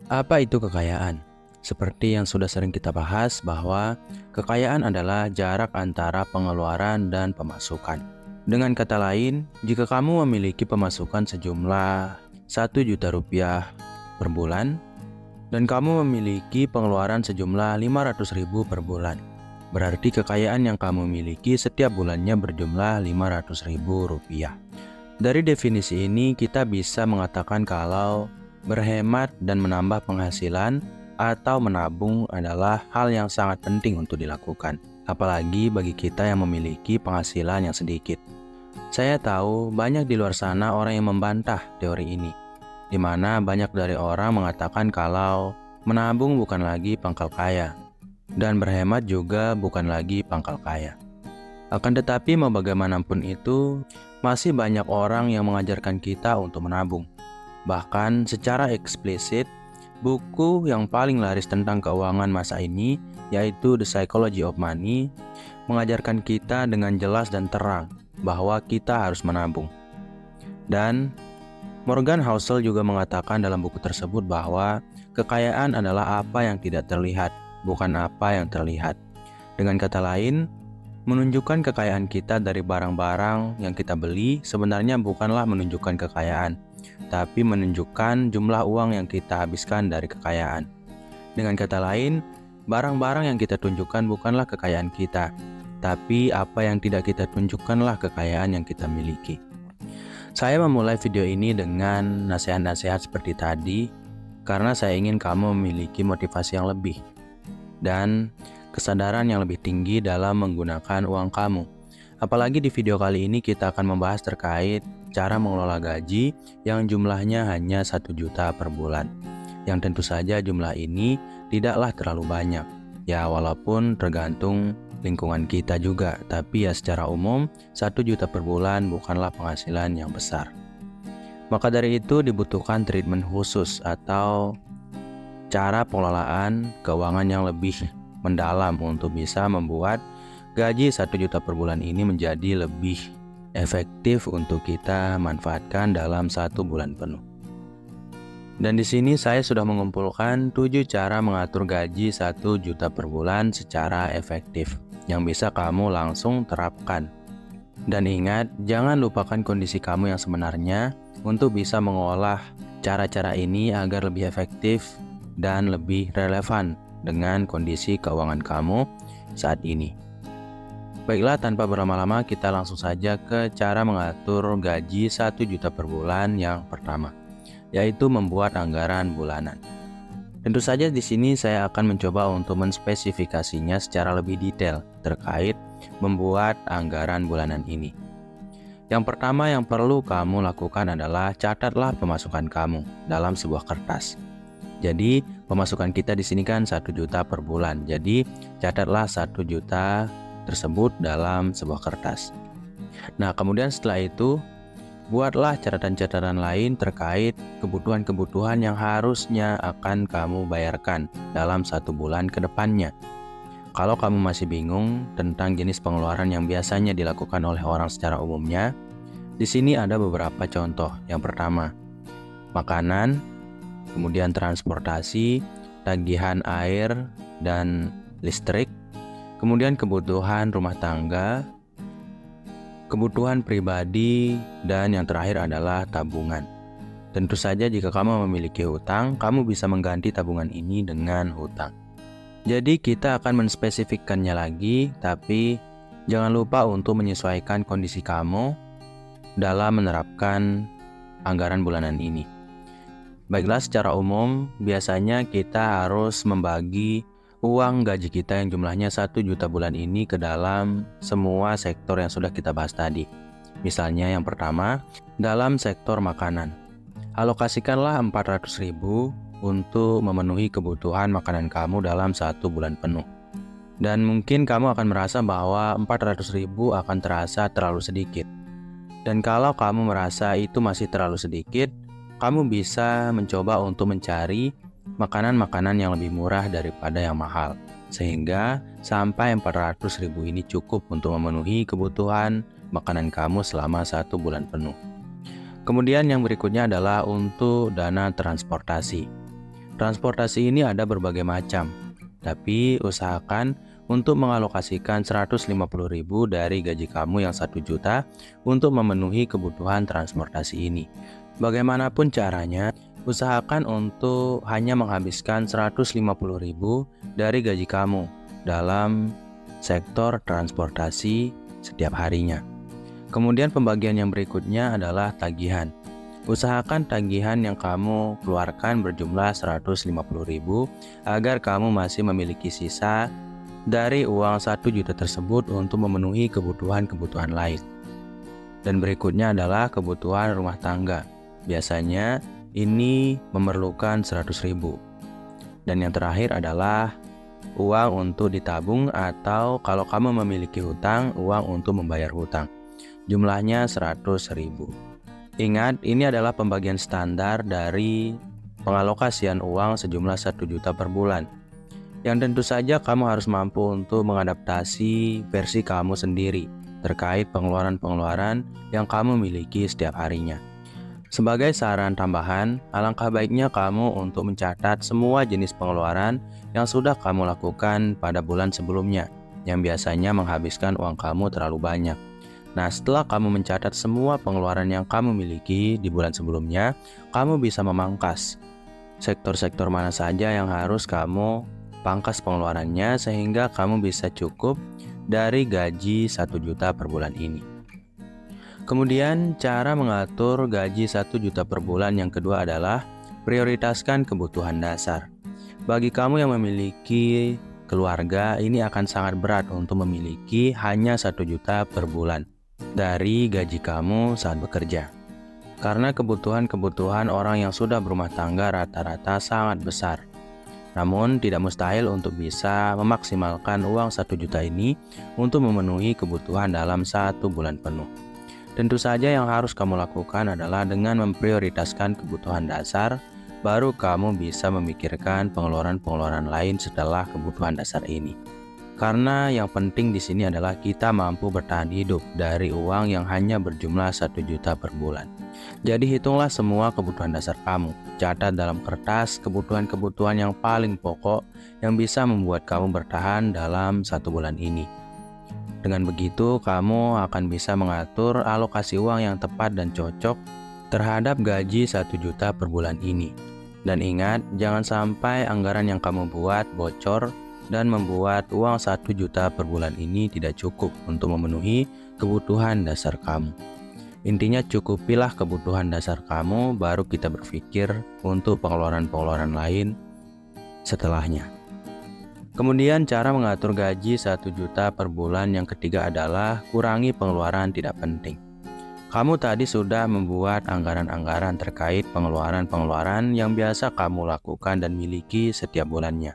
Apa itu kekayaan? Seperti yang sudah sering kita bahas bahwa kekayaan adalah jarak antara pengeluaran dan pemasukan. Dengan kata lain, jika kamu memiliki pemasukan sejumlah 1 juta rupiah per bulan dan kamu memiliki pengeluaran sejumlah 500 ribu per bulan, berarti kekayaan yang kamu miliki setiap bulannya berjumlah 500 ribu rupiah. Dari definisi ini, kita bisa mengatakan kalau berhemat dan menambah penghasilan atau menabung adalah hal yang sangat penting untuk dilakukan, apalagi bagi kita yang memiliki penghasilan yang sedikit. Saya tahu banyak di luar sana orang yang membantah teori ini, di mana banyak dari orang mengatakan kalau menabung bukan lagi pangkal kaya, dan berhemat juga bukan lagi pangkal kaya. Akan tetapi mau bagaimanapun itu, masih banyak orang yang mengajarkan kita untuk menabung. Bahkan secara eksplisit, buku yang paling laris tentang keuangan masa ini, yaitu The Psychology of Money, mengajarkan kita dengan jelas dan terang bahwa kita harus menabung. Dan Morgan Housel juga mengatakan dalam buku tersebut bahwa kekayaan adalah apa yang tidak terlihat, bukan apa yang terlihat. Dengan kata lain, menunjukkan kekayaan kita dari barang-barang yang kita beli sebenarnya bukanlah menunjukkan kekayaan, tapi menunjukkan jumlah uang yang kita habiskan dari kekayaan. Dengan kata lain, barang-barang yang kita tunjukkan bukanlah kekayaan kita, tapi apa yang tidak kita tunjukkanlah kekayaan yang kita miliki. Saya memulai video ini dengan nasihat-nasihat seperti tadi, karena saya ingin kamu memiliki motivasi yang lebih dan kesadaran yang lebih tinggi dalam menggunakan uang kamu. Apalagi di video kali ini kita akan membahas terkait cara mengelola gaji yang jumlahnya hanya 1 juta per bulan. Yang tentu saja jumlah ini tidaklah terlalu banyak. Ya walaupun tergantung lingkungan kita juga, tapi ya secara umum 1 juta per bulan bukanlah penghasilan yang besar. Maka dari itu dibutuhkan treatment khusus atau cara pengelolaan keuangan yang lebih mendalam untuk bisa membuat gaji 1 juta per bulan ini menjadi lebih efektif untuk kita manfaatkan dalam 1 bulan penuh. Dan di sini saya sudah mengumpulkan 7 cara mengatur gaji 1 juta per bulan secara efektif yang bisa kamu langsung terapkan. Dan ingat, jangan lupakan kondisi kamu yang sebenarnya untuk bisa mengolah cara-cara ini agar lebih efektif dan lebih relevan dengan kondisi keuangan kamu saat ini. Baiklah, tanpa berlama-lama kita langsung saja ke cara mengatur gaji 1 juta per bulan yang pertama, yaitu membuat anggaran bulanan. Tentu saja di sini saya akan mencoba untuk menspesifikasinya secara lebih detail terkait membuat anggaran bulanan ini. Yang pertama yang perlu kamu lakukan adalah catatlah pemasukan kamu dalam sebuah kertas. Jadi pemasukan kita di sini kan 1 juta per bulan. Jadi catatlah 1 juta tersebut dalam sebuah kertas. Nah, kemudian setelah itu buatlah catatan-catatan lain terkait kebutuhan-kebutuhan yang harusnya akan kamu bayarkan dalam 1 bulan ke depannya. Kalau kamu masih bingung tentang jenis pengeluaran yang biasanya dilakukan oleh orang secara umumnya, di sini ada beberapa contoh. Yang pertama, makanan, kemudian transportasi, tagihan air dan listrik, kemudian kebutuhan rumah tangga, kebutuhan pribadi, dan yang terakhir adalah tabungan. Tentu saja jika kamu memiliki hutang, kamu bisa mengganti tabungan ini dengan hutang. Jadi kita akan menspesifikkannya lagi, tapi jangan lupa untuk menyesuaikan kondisi kamu dalam menerapkan anggaran bulanan ini. Baiklah, secara umum biasanya kita harus membagi uang gaji kita yang jumlahnya 1 juta bulan ini ke dalam semua sektor yang sudah kita bahas tadi. Misalnya yang pertama, dalam sektor makanan. Alokasikanlah 400.000 untuk memenuhi kebutuhan makanan kamu dalam 1 bulan penuh. Dan mungkin kamu akan merasa bahwa 400.000 akan terasa terlalu sedikit. Dan kalau kamu merasa itu masih terlalu sedikit, kamu bisa mencoba untuk mencari makanan-makanan yang lebih murah daripada yang mahal, sehingga sampai 400.000 ini cukup untuk memenuhi kebutuhan makanan kamu selama 1 bulan penuh. Kemudian yang berikutnya adalah untuk dana transportasi. Transportasi ini ada berbagai macam, tapi usahakan untuk mengalokasikan 150.000 dari gaji kamu yang 1 juta untuk memenuhi kebutuhan transportasi ini. Bagaimanapun caranya, usahakan untuk hanya menghabiskan 150.000 dari gaji kamu dalam sektor transportasi setiap harinya. Kemudian pembagian yang berikutnya adalah tagihan. Usahakan tagihan yang kamu keluarkan berjumlah 150.000 agar kamu masih memiliki sisa dari uang 1 juta tersebut untuk memenuhi kebutuhan-kebutuhan lain. Dan berikutnya adalah kebutuhan rumah tangga. Biasanya ini memerlukan 100.000. Dan yang terakhir adalah uang untuk ditabung atau kalau kamu memiliki hutang, uang untuk membayar hutang. Jumlahnya 100.000. Ingat, ini adalah pembagian standar dari pengalokasian uang sejumlah 1 juta per bulan. Yang tentu saja kamu harus mampu untuk mengadaptasi versi kamu sendiri terkait pengeluaran-pengeluaran yang kamu miliki setiap harinya. Sebagai saran tambahan, alangkah baiknya kamu untuk mencatat semua jenis pengeluaran yang sudah kamu lakukan pada bulan sebelumnya, yang biasanya menghabiskan uang kamu terlalu banyak. Nah, setelah kamu mencatat semua pengeluaran yang kamu miliki di bulan sebelumnya, kamu bisa memangkas sektor-sektor mana saja yang harus kamu pangkas pengeluarannya sehingga kamu bisa cukup dari gaji 1 juta per bulan ini. Kemudian, cara mengatur gaji 1 juta per bulan yang kedua adalah prioritaskan kebutuhan dasar. Bagi kamu yang memiliki keluarga, ini akan sangat berat untuk memiliki hanya 1 juta per bulan dari gaji kamu saat bekerja. Karena kebutuhan-kebutuhan orang yang sudah berumah tangga rata-rata sangat besar. Namun tidak mustahil untuk bisa memaksimalkan uang 1 juta ini untuk memenuhi kebutuhan dalam 1 bulan penuh. Tentu saja yang harus kamu lakukan adalah dengan memprioritaskan kebutuhan dasar, baru kamu bisa memikirkan pengeluaran-pengeluaran lain setelah kebutuhan dasar ini. Karena yang penting di sini adalah kita mampu bertahan hidup dari uang yang hanya berjumlah 1 juta per bulan. Jadi hitunglah semua kebutuhan dasar kamu. Catat dalam kertas kebutuhan-kebutuhan yang paling pokok yang bisa membuat kamu bertahan dalam 1 bulan ini. Dengan begitu, kamu akan bisa mengatur alokasi uang yang tepat dan cocok terhadap gaji 1 juta per bulan ini. Dan ingat, jangan sampai anggaran yang kamu buat bocor dan membuat uang 1 juta per bulan ini tidak cukup untuk memenuhi kebutuhan dasar kamu. Intinya cukupilah kebutuhan dasar kamu, baru kita berpikir untuk pengeluaran-pengeluaran lain setelahnya. Kemudian cara mengatur gaji 1 juta per bulan yang ketiga adalah kurangi pengeluaran tidak penting. Kamu tadi sudah membuat anggaran-anggaran terkait pengeluaran-pengeluaran yang biasa kamu lakukan dan miliki setiap bulannya.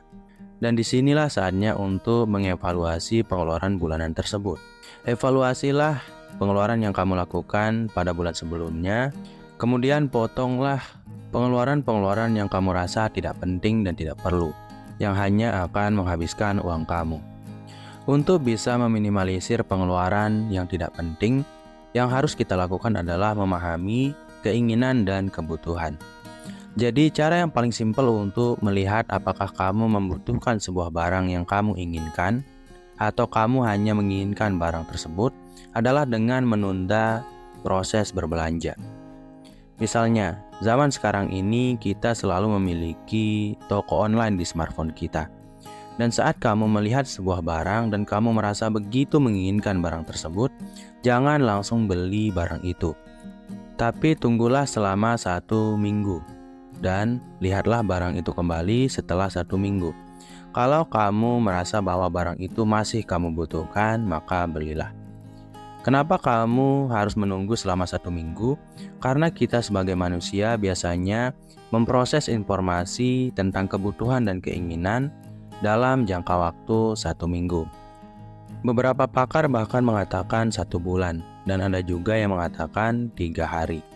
Dan disinilah saatnya untuk mengevaluasi pengeluaran bulanan tersebut. Evaluasilah pengeluaran yang kamu lakukan pada bulan sebelumnya, kemudian potonglah pengeluaran-pengeluaran yang kamu rasa tidak penting dan tidak perlu, yang hanya akan menghabiskan uang kamu. Untuk bisa meminimalisir pengeluaran yang tidak penting, yang harus kita lakukan adalah memahami keinginan dan kebutuhan. Jadi cara yang paling simpel untuk melihat apakah kamu membutuhkan sebuah barang yang kamu inginkan atau kamu hanya menginginkan barang tersebut adalah dengan menunda proses berbelanja. Misalnya, zaman sekarang ini kita selalu memiliki toko online di smartphone kita. Dan saat kamu melihat sebuah barang dan kamu merasa begitu menginginkan barang tersebut, jangan langsung beli barang itu. Tapi tunggulah selama 1 minggu. Dan lihatlah barang itu kembali setelah 1 minggu. Kalau kamu merasa bahwa barang itu masih kamu butuhkan, maka belilah. Kenapa kamu harus menunggu selama 1 minggu? Karena kita sebagai manusia biasanya memproses informasi tentang kebutuhan dan keinginan dalam jangka waktu 1 minggu. Beberapa pakar bahkan mengatakan 1 bulan, dan ada juga yang mengatakan 3 hari.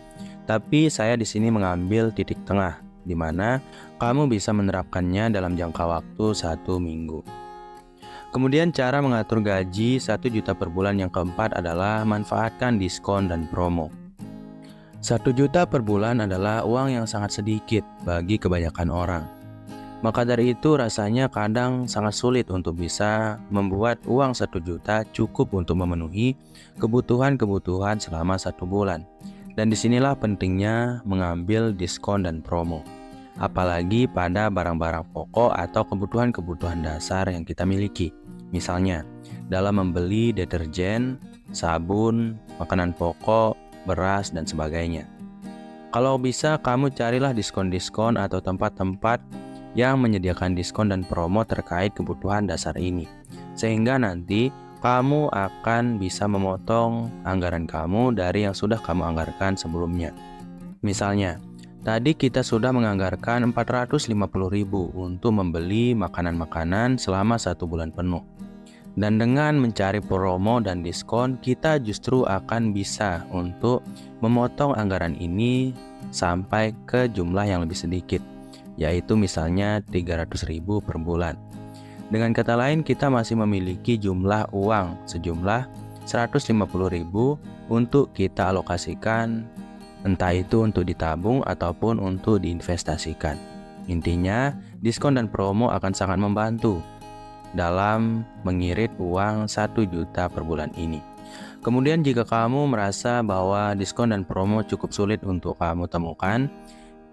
Tapi saya di sini mengambil titik tengah, di mana kamu bisa menerapkannya dalam jangka waktu 1 minggu. Kemudian cara mengatur gaji 1 juta per bulan yang keempat adalah manfaatkan diskon dan promo. 1 juta per bulan adalah uang yang sangat sedikit bagi kebanyakan orang. Maka dari itu rasanya kadang sangat sulit untuk bisa membuat uang 1 juta cukup untuk memenuhi kebutuhan-kebutuhan selama 1 bulan. Dan disinilah pentingnya mengambil diskon dan promo. Apalagi pada barang-barang pokok atau kebutuhan-kebutuhan dasar yang kita miliki. Misalnya, dalam membeli deterjen, sabun, makanan pokok, beras, dan sebagainya. Kalau bisa, kamu carilah diskon-diskon atau tempat-tempat yang menyediakan diskon dan promo terkait kebutuhan dasar ini. Sehingga nanti kamu akan bisa memotong anggaran kamu dari yang sudah kamu anggarkan sebelumnya. Misalnya, tadi kita sudah menganggarkan 450.000 untuk membeli makanan-makanan selama 1 bulan penuh. Dan dengan mencari promo dan diskon, kita justru akan bisa untuk memotong anggaran ini sampai ke jumlah yang lebih sedikit, yaitu misalnya 300.000 per bulan. Dengan kata lain, kita masih memiliki jumlah uang sejumlah 150.000 untuk kita alokasikan, entah itu untuk ditabung ataupun untuk diinvestasikan. Intinya, diskon dan promo akan sangat membantu dalam mengirit uang 1 juta per bulan ini. Kemudian jika kamu merasa bahwa diskon dan promo cukup sulit untuk kamu temukan,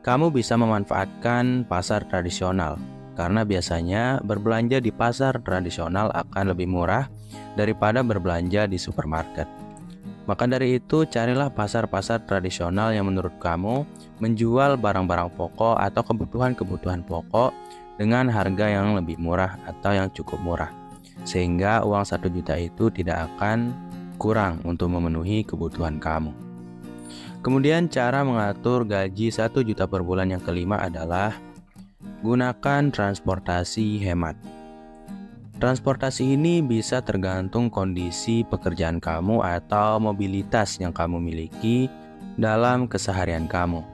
kamu bisa memanfaatkan pasar tradisional, karena biasanya berbelanja di pasar tradisional akan lebih murah daripada berbelanja di supermarket. Maka dari itu, carilah pasar-pasar tradisional yang menurut kamu menjual barang-barang pokok atau kebutuhan-kebutuhan pokok dengan harga yang lebih murah atau yang cukup murah, sehingga uang 1 juta itu tidak akan kurang untuk memenuhi kebutuhan kamu. Kemudian cara mengatur gaji 1 juta per bulan yang kelima adalah gunakan transportasi hemat. Transportasi ini bisa tergantung kondisi pekerjaan kamu atau mobilitas yang kamu miliki dalam keseharian kamu.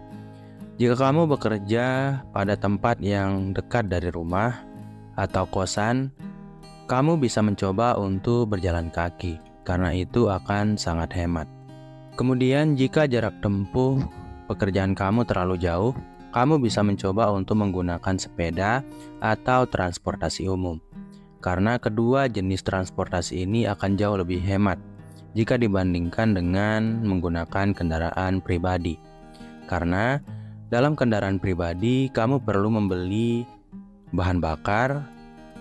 Jika kamu bekerja pada tempat yang dekat dari rumah atau kosan, kamu bisa mencoba untuk berjalan kaki, karena itu akan sangat hemat. Kemudian jika jarak tempuh pekerjaan kamu terlalu jauh, kamu bisa mencoba untuk menggunakan sepeda atau transportasi umum. Karena kedua jenis transportasi ini akan jauh lebih hemat jika dibandingkan dengan menggunakan kendaraan pribadi. Karena dalam kendaraan pribadi, kamu perlu membeli bahan bakar,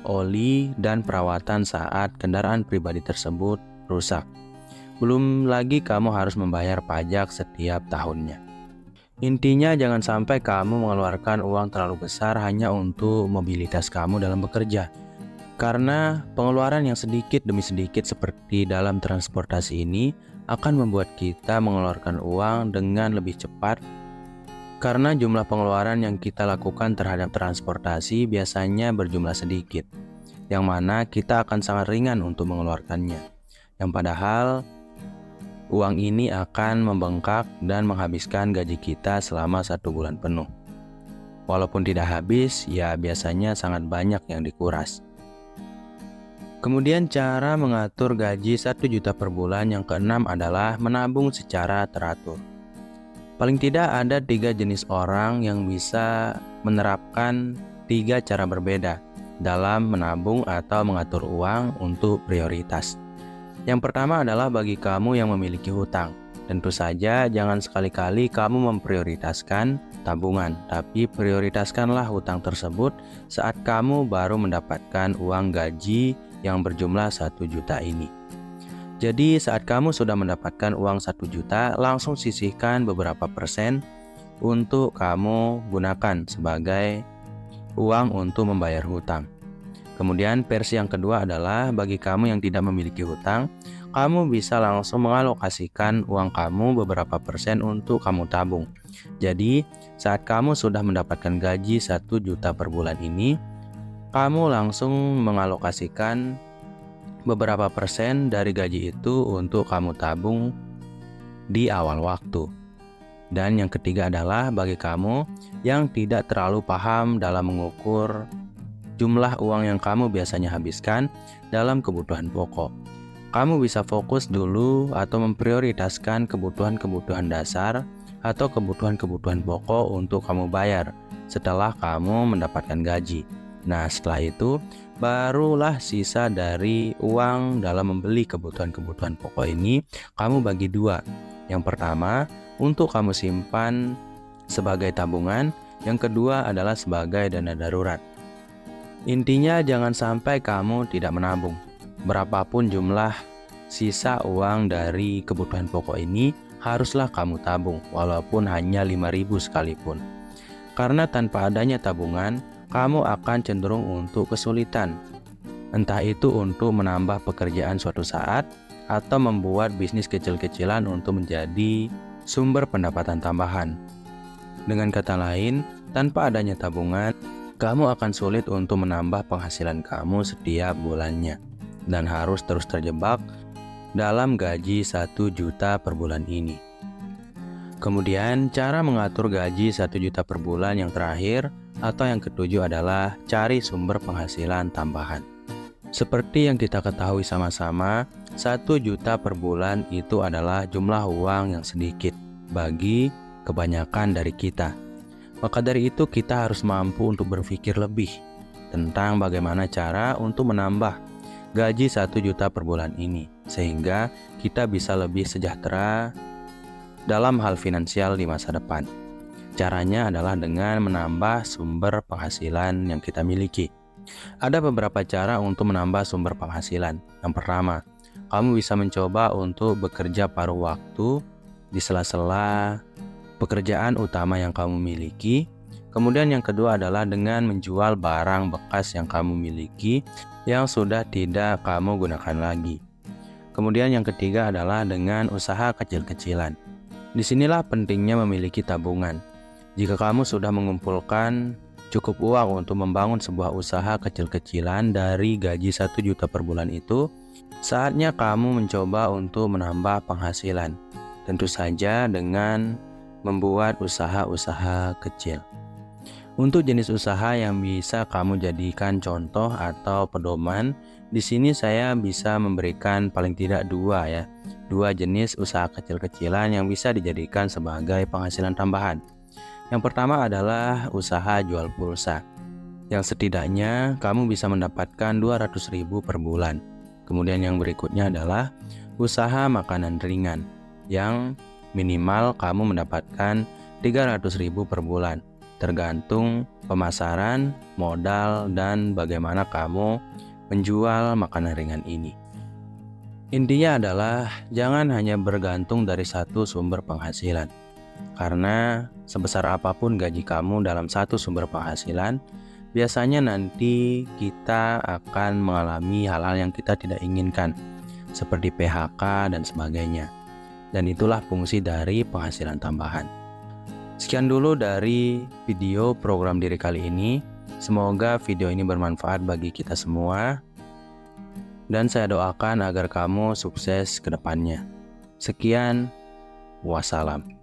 oli, dan perawatan saat kendaraan pribadi tersebut rusak. Belum lagi kamu harus membayar pajak setiap tahunnya. Intinya jangan sampai kamu mengeluarkan uang terlalu besar hanya untuk mobilitas kamu dalam bekerja. Karena pengeluaran yang sedikit demi sedikit seperti dalam transportasi ini akan membuat kita mengeluarkan uang dengan lebih cepat. Karena jumlah pengeluaran yang kita lakukan terhadap transportasi biasanya berjumlah sedikit, yang mana kita akan sangat ringan untuk mengeluarkannya. Yang padahal, uang ini akan membengkak dan menghabiskan gaji kita selama 1 bulan penuh. Walaupun tidak habis, ya biasanya sangat banyak yang dikuras. Kemudian cara mengatur gaji 1 juta per bulan yang keenam adalah menabung secara teratur. Paling tidak ada 3 jenis orang yang bisa menerapkan 3 cara berbeda dalam menabung atau mengatur uang untuk prioritas. Yang pertama adalah bagi kamu yang memiliki hutang. Tentu saja jangan sekali-kali kamu memprioritaskan tabungan, tapi prioritaskanlah hutang tersebut saat kamu baru mendapatkan uang gaji yang berjumlah 1 juta ini. Jadi saat kamu sudah mendapatkan uang 1 juta, langsung sisihkan beberapa persen untuk kamu gunakan sebagai uang untuk membayar hutang. Kemudian versi yang kedua adalah bagi kamu yang tidak memiliki hutang, kamu bisa langsung mengalokasikan uang kamu beberapa persen untuk kamu tabung. Jadi saat kamu sudah mendapatkan gaji 1 juta per bulan ini, kamu langsung mengalokasikan beberapa persen dari gaji itu untuk kamu tabung di awal waktu. Dan yang ketiga adalah bagi kamu yang tidak terlalu paham dalam mengukur jumlah uang yang kamu biasanya habiskan dalam kebutuhan pokok. Kamu bisa fokus dulu atau memprioritaskan kebutuhan-kebutuhan dasar atau kebutuhan-kebutuhan pokok untuk kamu bayar setelah kamu mendapatkan gaji. Nah, setelah itu barulah sisa dari uang dalam membeli kebutuhan-kebutuhan pokok ini kamu bagi dua. Yang pertama untuk kamu simpan sebagai tabungan, yang kedua adalah sebagai dana darurat. Intinya jangan sampai kamu tidak menabung. Berapapun jumlah sisa uang dari kebutuhan pokok ini haruslah kamu tabung, walaupun hanya 5.000 sekalipun. Karena tanpa adanya tabungan, kamu akan cenderung untuk kesulitan. Entah itu untuk menambah pekerjaan suatu saat, atau membuat bisnis kecil-kecilan untuk menjadi sumber pendapatan tambahan. Dengan kata lain, tanpa adanya tabungan, kamu akan sulit untuk menambah penghasilan kamu setiap bulannya, dan harus terus terjebak dalam gaji 1 juta per bulan ini. Kemudian, cara mengatur gaji 1 juta per bulan yang terakhir atau yang ketujuh adalah cari sumber penghasilan tambahan. Seperti yang kita ketahui sama-sama, 1 juta per bulan itu adalah jumlah uang yang sedikit bagi kebanyakan dari kita. Maka dari itu kita harus mampu untuk berpikir lebih tentang bagaimana cara untuk menambah gaji 1 juta per bulan ini, sehingga kita bisa lebih sejahtera dalam hal finansial di masa depan. Caranya adalah dengan menambah sumber penghasilan yang kita miliki. Ada beberapa cara untuk menambah sumber penghasilan. Yang pertama, kamu bisa mencoba untuk bekerja paruh waktu di sela-sela pekerjaan utama yang kamu miliki. Kemudian yang kedua adalah dengan menjual barang bekas yang kamu miliki yang sudah tidak kamu gunakan lagi. Kemudian yang ketiga adalah dengan usaha kecil-kecilan. Disinilah pentingnya memiliki tabungan. Jika kamu sudah mengumpulkan cukup uang untuk membangun sebuah usaha kecil-kecilan dari gaji 1 juta per bulan itu, saatnya kamu mencoba untuk menambah penghasilan. Tentu saja dengan membuat usaha-usaha kecil. Untuk jenis usaha yang bisa kamu jadikan contoh atau pedoman, di sini saya bisa memberikan paling tidak dua jenis usaha kecil-kecilan yang bisa dijadikan sebagai penghasilan tambahan. Yang pertama adalah usaha jual pulsa, yang setidaknya kamu bisa mendapatkan 200.000 per bulan. Kemudian yang berikutnya adalah usaha makanan ringan, yang minimal kamu mendapatkan 300.000 per bulan, tergantung pemasaran, modal, dan bagaimana kamu menjual makanan ringan ini. Intinya adalah jangan hanya bergantung dari satu sumber penghasilan, karena sebesar apapun gaji kamu dalam satu sumber penghasilan, biasanya nanti kita akan mengalami hal-hal yang kita tidak inginkan, seperti PHK dan sebagainya. Dan itulah fungsi dari penghasilan tambahan. Sekian dulu dari video program diri kali ini. Semoga video ini bermanfaat bagi kita semua. Dan saya doakan agar kamu sukses ke depannya. Sekian, wassalam.